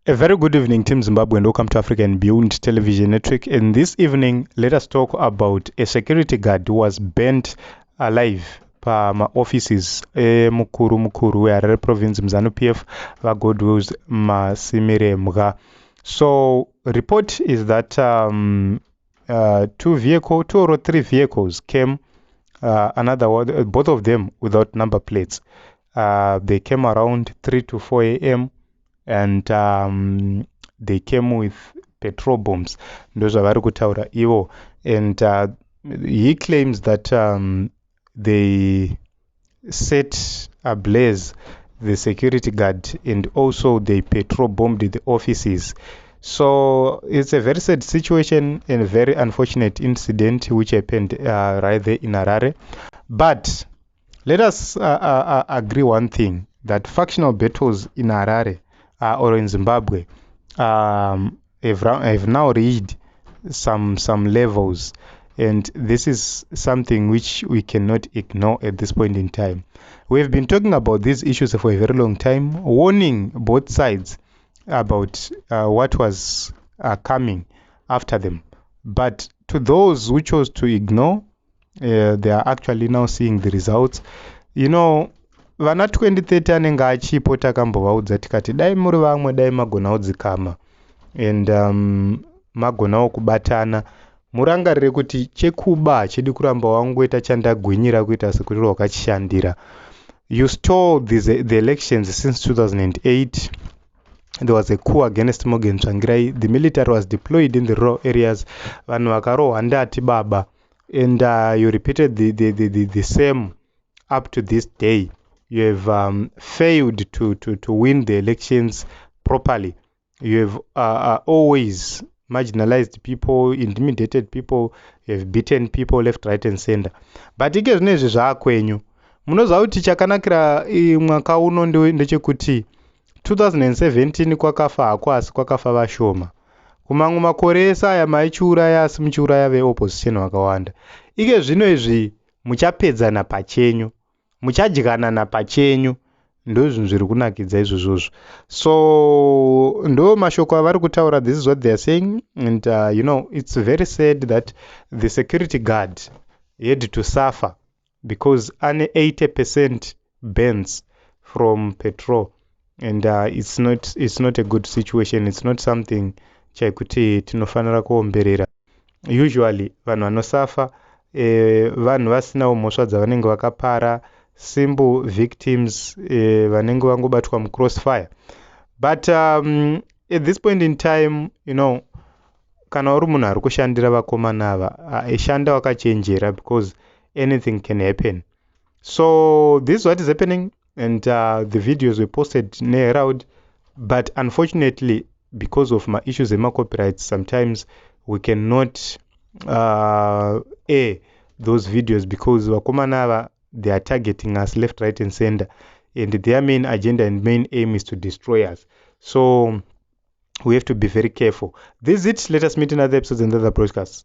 A very good evening, Team Zimbabwe, and welcome to Africa and Beyond Television Network. And this evening, let us talk about a security guard who was burnt alive pa offices mukuru weHarare province MUZANU PF vagodwos masimire mga. So report is that two or three vehicles came, both of them without number plates. They came around 3 to 4 a.m. and they came with petrol bombs. Ndozvavari kutaura ivo. And he claims that they set ablaze the security guard and also they petrol bombed the offices. So it's a very sad situation and a very unfortunate incident which happened right there in Harare. But let us agree one thing, that factional battles in Harare or in Zimbabwe have now reached some levels, and this is something which we cannot ignore at this point in time. We've been talking about these issues for a very long time, warning both sides about what was coming after them. But to those who chose to ignore, they are actually now seeing the results. You know, vana 2030 anenge achipo takambovaudza tikati dai muri vamwe dai magonawo dzikama and magonawo kubatana, murangarire kuti chekuba hachidi kuramba wangoita chandagwinyira kuita sekuti wakachishandira. You stole the elections since 2008. There was a coup against Morgan Tsvangirai. The military was deployed in the rural areas. Vanhu vakarohwa ndati baba. And you repeated the same up to this day. You have failed to win the elections properly. You have always marginalized people, intimidated people, you have beaten people left, right and center. But ike zvinezvi zvaakwenyu. Munoziva kuti chakanakira mwaka uno ndechekuti 2017 kwakafa hako asi kwakafa vashoma. Kumamwe makore ese aya maichiuraya asi muchiuraya veopposition vakawanda. Ike zvino izvi muchapedzana pachenyu, muchadyanana pachenyu, ndo zvinhu zviri kunakidza izvozvozvo. So ndo mashoko avari kutaura, this is what they are saying. And you know, it's very sad that the security guard had to suffer because ane 80% burns from petrol. And it's not a good situation. It's not something chaikuti tinofanira kuomberera. Usually vanhu vanosafa vanhu vasina mhosva dzavanenge vakapara, simple victims vanenge vangobatwa mucrossfire. But at this point in time, you know, kana uri munhu ari kushandira vakomana ava, ishanda wakachenjera because anything can happen. So this is what is happening, and the videos were posted near. But unfortunately, because of my issues with my copyrights, sometimes we cannot air those videos because wakomana they are targeting us left, right and center, and their main agenda and main aim is to destroy us. So we have to be very careful. This is it. Let us meet in other episodes and other broadcasts.